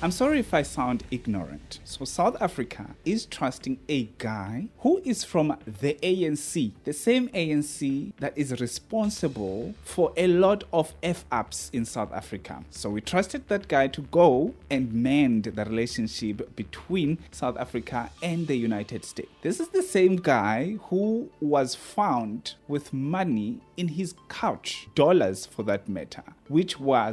I'm sorry if I sound ignorant. So South Africa is trusting a guy who is from the ANC, the same ANC that is responsible for a lot of F-ups in South Africa. So we trusted that guy to go and mend the relationship between South Africa and the United States. This is the same guy who was found with money in his couch, dollars for that matter, which were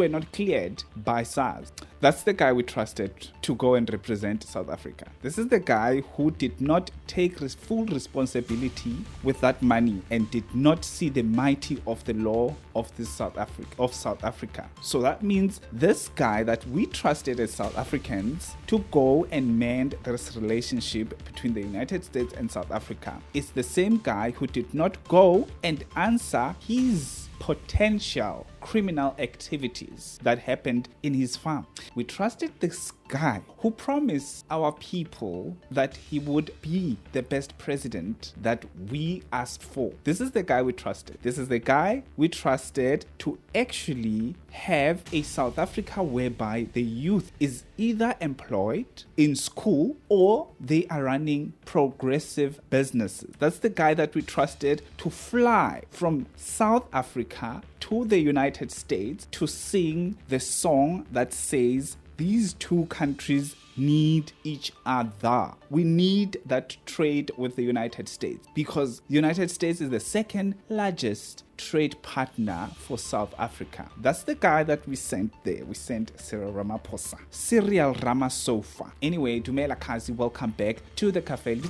not cleared by SARS. That's the guy we trusted to go and represent South Africa. This is the guy who did not take full responsibility with that money and did not see the mighty of the law of South Africa. So that means this guy that we trusted as South Africans to go and mend this relationship between the United States and South Africa is the same guy who did not go and answer his potential criminal activities that happened in his farm. We trusted this guy who promised our people that he would be the best president that we asked for. This is the guy we trusted. This is the guy we trusted to actually have a South Africa whereby the youth is either employed in school or they are running progressive businesses. That's the guy that we trusted to fly from South Africa to the United States to sing the song that says these two countries need each other. We need that trade with the United States because the United States is the second largest trade partner for South Africa. That's the guy that we sent there. We sent Cyril Ramaphosa. Cyril Ramaphosa. Anyway, Dumela Kazi, welcome back to the cafe.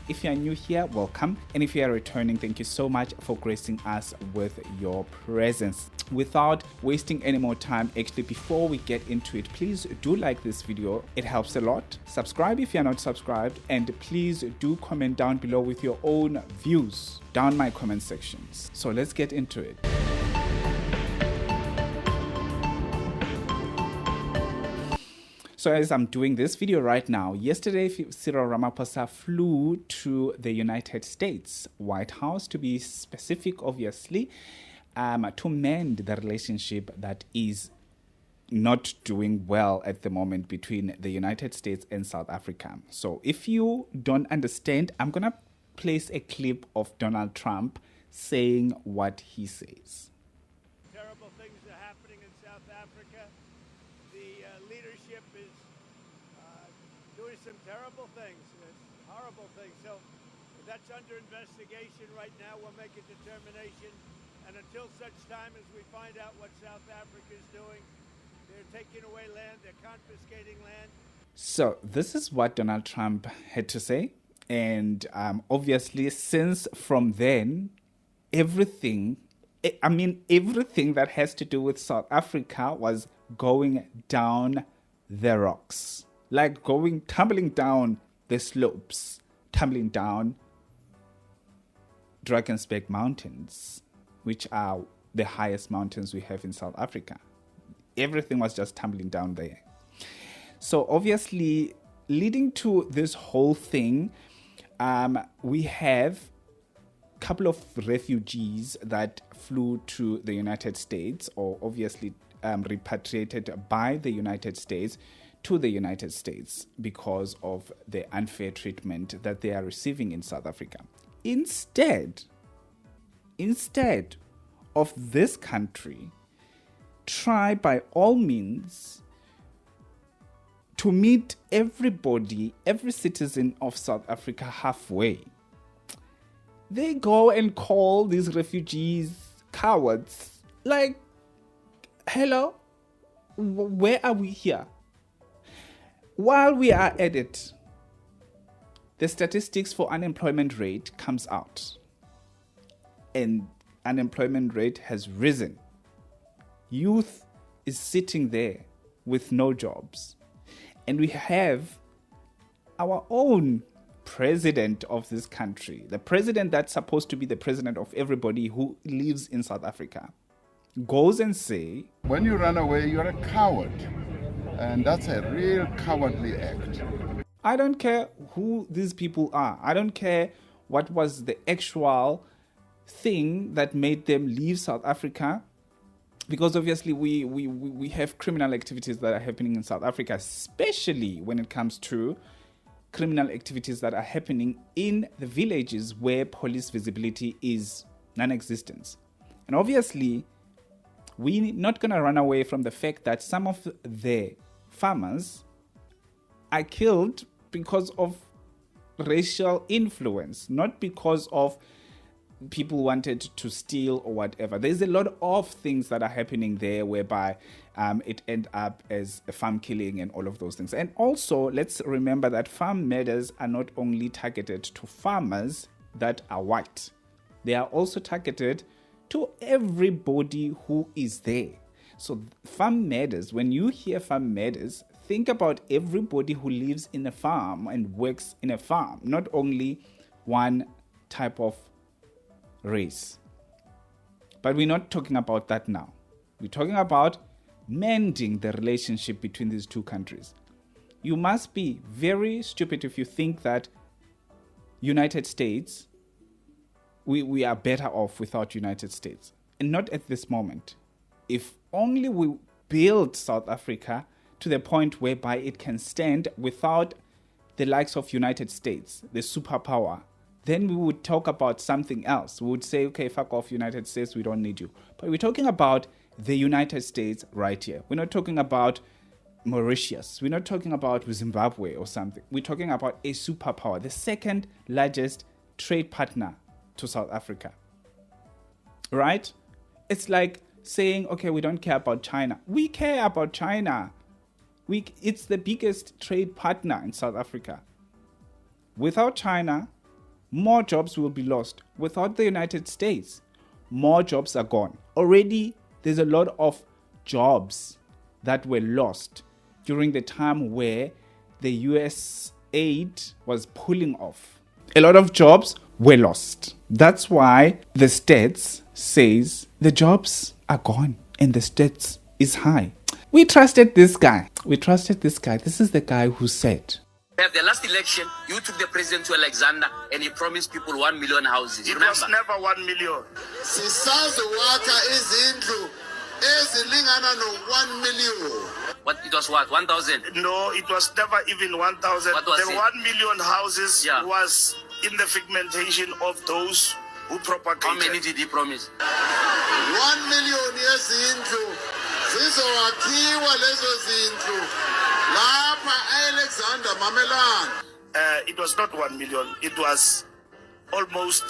If you are new here, welcome. And if you are returning, thank you so much for gracing us with your presence. Without wasting any more time, actually, before we get into it, please do like this video. It helps a lot. Subscribe if you are not subscribed, and please do comment down below with your own views down my comment sections. So let's get into it. So as I'm doing this video right now, yesterday Cyril Ramaphosa flew to the United States White House, to be specific, obviously, to mend the relationship that is not doing well at the moment between the United States and South Africa. So if you don't understand, I'm gonna place a clip of Donald Trump saying what he says. Terrible things are happening in South Africa. The leadership is doing some terrible things, horrible things. So that's under investigation right now. We'll make a determination. And until such time as we find out what South Africa is doing, they're taking away land, they're confiscating land. So this is what Donald Trump had to say. And obviously, since from then, everything that has to do with South Africa was going down the rocks. Like tumbling down the slopes, tumbling down Drakensberg Mountains, which are the highest mountains we have in South Africa. Everything was just tumbling down there. So obviously, leading to this whole thing, we have a couple of refugees that flew to the United States, or obviously repatriated by the United States to the United States because of the unfair treatment that they are receiving in South Africa. Instead of this country try by all means to meet everybody, every citizen of South Africa halfway, they go and call these refugees cowards. Like, hello, where are we here? While we are at it, the statistics for unemployment rate comes out, and unemployment rate has risen. Youth is sitting there with no jobs. And we have our own president of this country, the president that's supposed to be the president of everybody who lives in South Africa, goes and say, when you run away, you're a coward. And that's a real cowardly act. I don't care who these people are. I don't care what was the actual thing that made them leave South Africa. Because obviously we have criminal activities that are happening in South Africa, especially when it comes to criminal activities that are happening in the villages where police visibility is non-existent. And obviously, we're not going to run away from the fact that some of the farmers are killed because of racial influence, not because of people wanted to steal or whatever. There's a lot of things that are happening there whereby it end up as a farm killing and all of those things. And also, let's remember that farm murders are not only targeted to farmers that are white. They are also targeted to everybody who is there. So farm murders, when you hear farm murders, think about everybody who lives in a farm and works in a farm, not only one type of race. But we're not talking about that now. We're talking about mending the relationship between these two countries. You must be very stupid if you think that United States, we are better off without United States. And not at this moment. If only we build South Africa to the point whereby it can stand without the likes of United States, the superpower, then we would talk about something else. We would say, okay, fuck off United States, we don't need you. But we're talking about the United States right here. We're not talking about Mauritius. We're not talking about Zimbabwe or something. We're talking about a superpower, the second largest trade partner to South Africa. Right? It's like saying, okay, we don't care about China. We care about China. It's the biggest trade partner in South Africa. Without China, more jobs will be lost. Without the United States, more jobs are gone. Already, there's a lot of jobs that were lost during the time where the US aid was pulling off. A lot of jobs were lost. That's why the stats says the jobs are gone and the stats is high. We trusted this guy. This is the guy who said, At the last election, you took the president to Alexander and he promised people 1 million houses. It Remember? was never 1 million. Sisazowakha izindlu ezilingana no 1 million. What, it was what, 1,000? No, it was never even 1,000. What was The it? 1 million houses Yeah. was in the figmentation of those who propagated. How many did he promise? 1 million yezindlu zizowakhiwa lezo zindlu lapha Alexander Mamelane. It was not 1 million. It was almost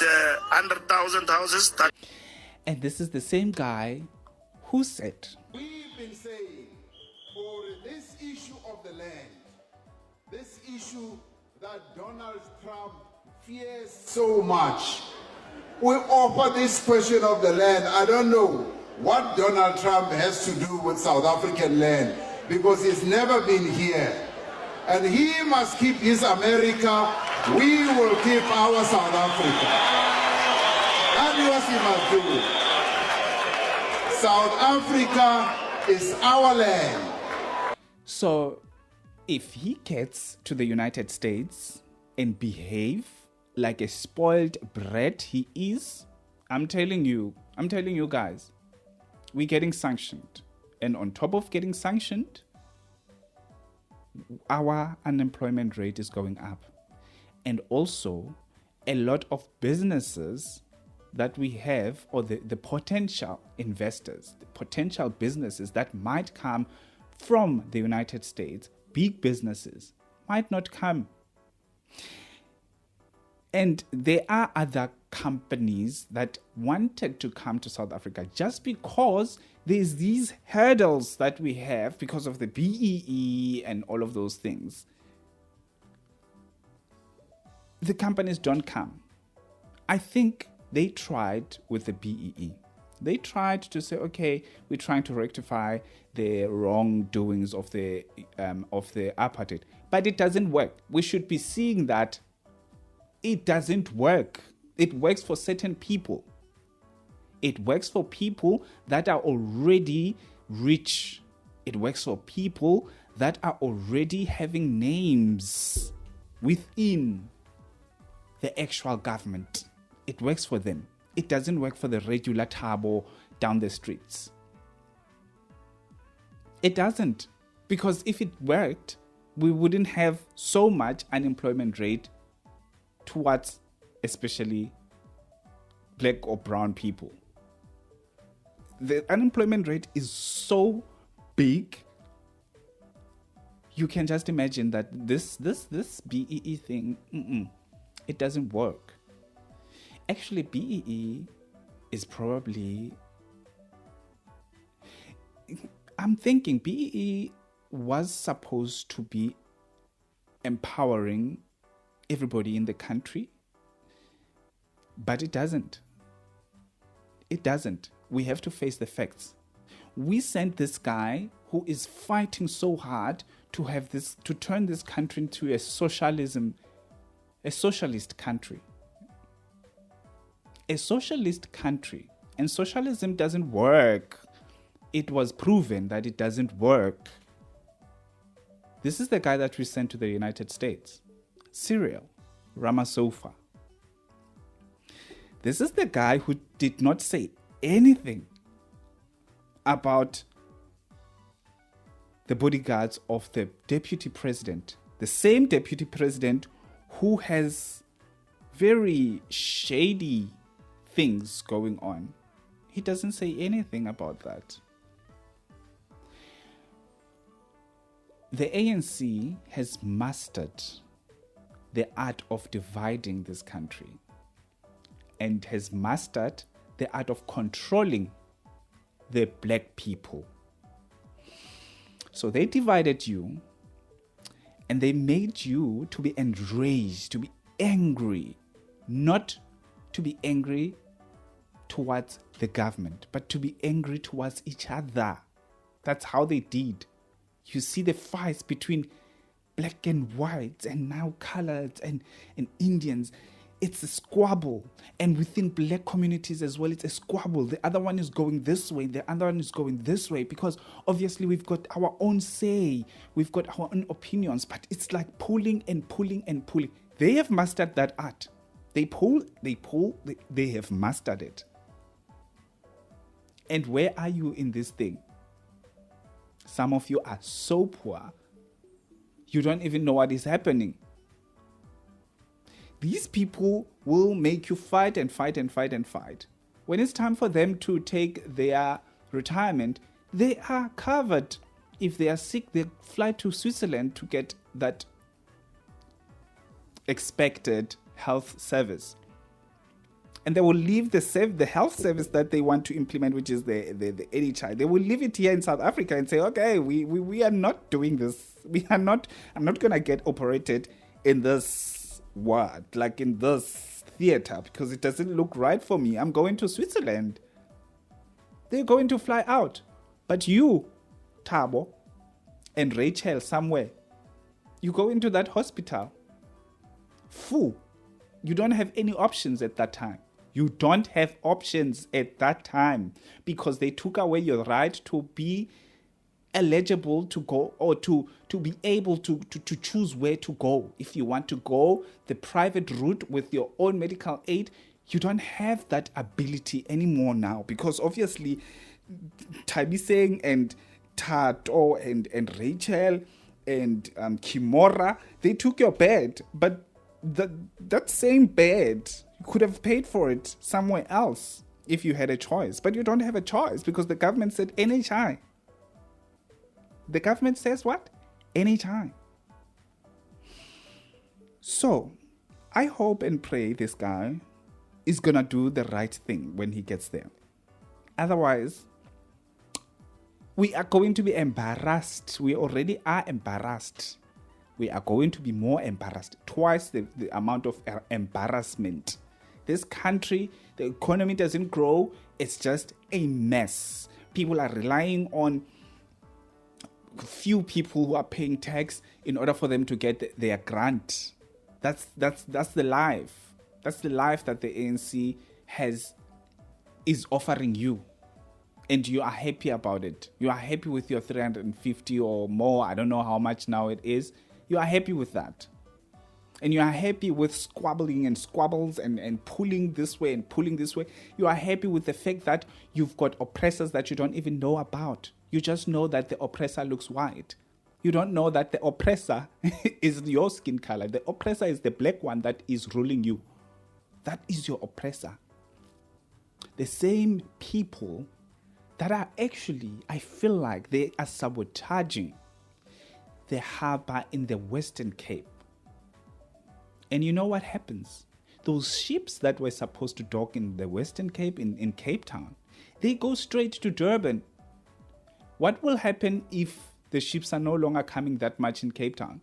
100,000 houses. and this is the same guy who said, We've been saying for this issue of the land, this issue that Donald Trump fears so much, we offer this question of the land. I don't know what Donald Trump has to do with South African land because he's never been here. And he must keep his America. We will keep our South Africa. That's what he must do. South Africa is our land. so if he gets to the United States and behave like a spoiled brat he is, I'm telling you guys, we're getting sanctioned. And on top of getting sanctioned, our unemployment rate is going up. And also, a lot of businesses that we have, or the potential investors, the potential businesses that might come from the United States, big businesses, might not come. And there are other companies that wanted to come to South Africa just because there's these hurdles that we have because of the BEE and all of those things. The companies don't come. I think they tried with the BEE. They tried to say, okay, we're trying to rectify the wrongdoings of the apartheid, but it doesn't work. We should be seeing that it doesn't work. It works for certain people. It works for people that are already rich. It works for people that are already having names within the actual government. It works for them. It doesn't work for the regular Thabo down the streets. It doesn't. Because if it worked, we wouldn't have so much unemployment rate towards especially black or brown people. The unemployment rate is so big. You can just imagine that this BEE thing, it doesn't work. Actually, BEE is probably... I'm thinking BEE was supposed to be empowering everybody in the country, but it doesn't. It doesn't. We have to face the facts. We sent this guy who is fighting so hard to have this, to turn this country into a socialist country. A socialist country. And socialism doesn't work. It was proven that it doesn't work. This is the guy that we sent to the United States, Cyril Ramaphosa. This is the guy who did not say anything about the bodyguards of the deputy president, the same deputy president who has very shady things going on. He doesn't say anything about that. The ANC has mastered the art of dividing this country and has mastered the art of controlling the black people. So they divided you and they made you to be enraged, to be angry, not to be angry towards the government, but to be angry towards each other. That's how they did. You see the fights between black and whites and now coloreds and Indians. It's a squabble. And within black communities as well, it's a squabble. The other one is going this way. The other one is going this way. Because obviously we've got our own say. We've got our own opinions. But it's like pulling and pulling and pulling. They have mastered that art. They pull, they have mastered it. And where are you in this thing? Some of you are so poor, you don't even know what is happening. These people will make you fight and fight and fight and fight. When it's time for them to take their retirement, they are covered. If they are sick, they fly to Switzerland to get that expected health service. And they will leave the health service that they want to implement, which is the NHI. They will leave it here in South Africa and say, okay, we are not doing this. I'm not going to get operated in this ward, like in this theater, because it doesn't look right for me. I'm going to Switzerland. They're going to fly out. But you, Thabo, and Rachel somewhere, you go into that hospital. Full. You don't have any options at that time. You don't have options at that time because they took away your right to be eligible to go or to be able to choose where to go. If you want to go the private route with your own medical aid, you don't have that ability anymore now because obviously Tabiseng and Tato and Rachel and Kimora, they took your bed, but that same bed, you could have paid for it somewhere else if you had a choice. But you don't have a choice because the government said NHI. The government says what? NHI. So, I hope and pray this guy is going to do the right thing when he gets there. Otherwise, we are going to be embarrassed. We already are embarrassed. We are going to be more embarrassed. Twice the amount of embarrassment. This country, the economy doesn't grow. It's just a mess. People are relying on few people who are paying tax in order for them to get their grant. That's the life. That's the life that the ANC is offering you. And you are happy about it. You are happy with your 350 or more. I don't know how much now it is. You are happy with that. And you are happy with squabbling and squabbles and pulling this way and pulling this way. You are happy with the fact that you've got oppressors that you don't even know about. You just know that the oppressor looks white. You don't know that the oppressor is your skin color. The oppressor is the black one that is ruling you. That is your oppressor. The same people that are actually, I feel like they are sabotaging the harbor in the Western Cape. And you know what happens? Those ships that were supposed to dock in the Western Cape, in Cape Town, they go straight to Durban. What will happen if the ships are no longer coming that much in Cape Town?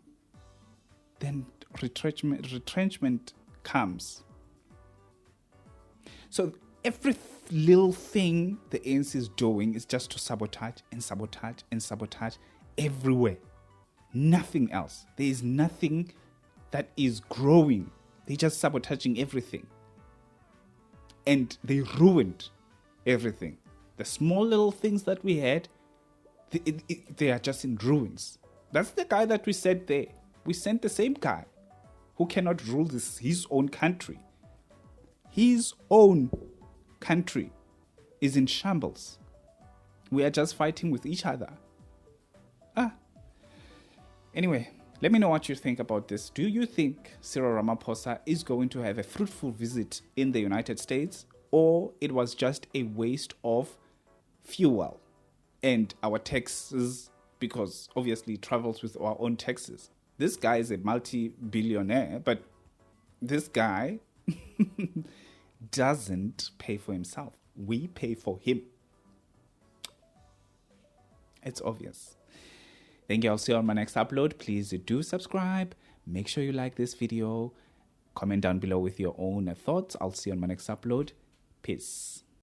Then retrenchment comes. So every little thing the ANC is doing is just to sabotage and sabotage and sabotage everywhere. Nothing else. There is nothing that is growing. They're just sabotaging everything. And they ruined everything. The small little things that we had, they are just in ruins. That's the guy that we sent there. We sent the same guy who cannot rule his own country. His own country is in shambles. We are just fighting with each other. Anyway, let me know what you think about this. Do you think Cyril Ramaphosa is going to have a fruitful visit in the United States, or it was just a waste of fuel and our taxes, because obviously it travels with our own taxes? This guy is a multi-billionaire, but this guy doesn't pay for himself. We pay for him. It's obvious. Thank you. I'll see you on my next upload. Please do subscribe. Make sure you like this video. Comment down below with your own thoughts. I'll see you on my next upload. Peace.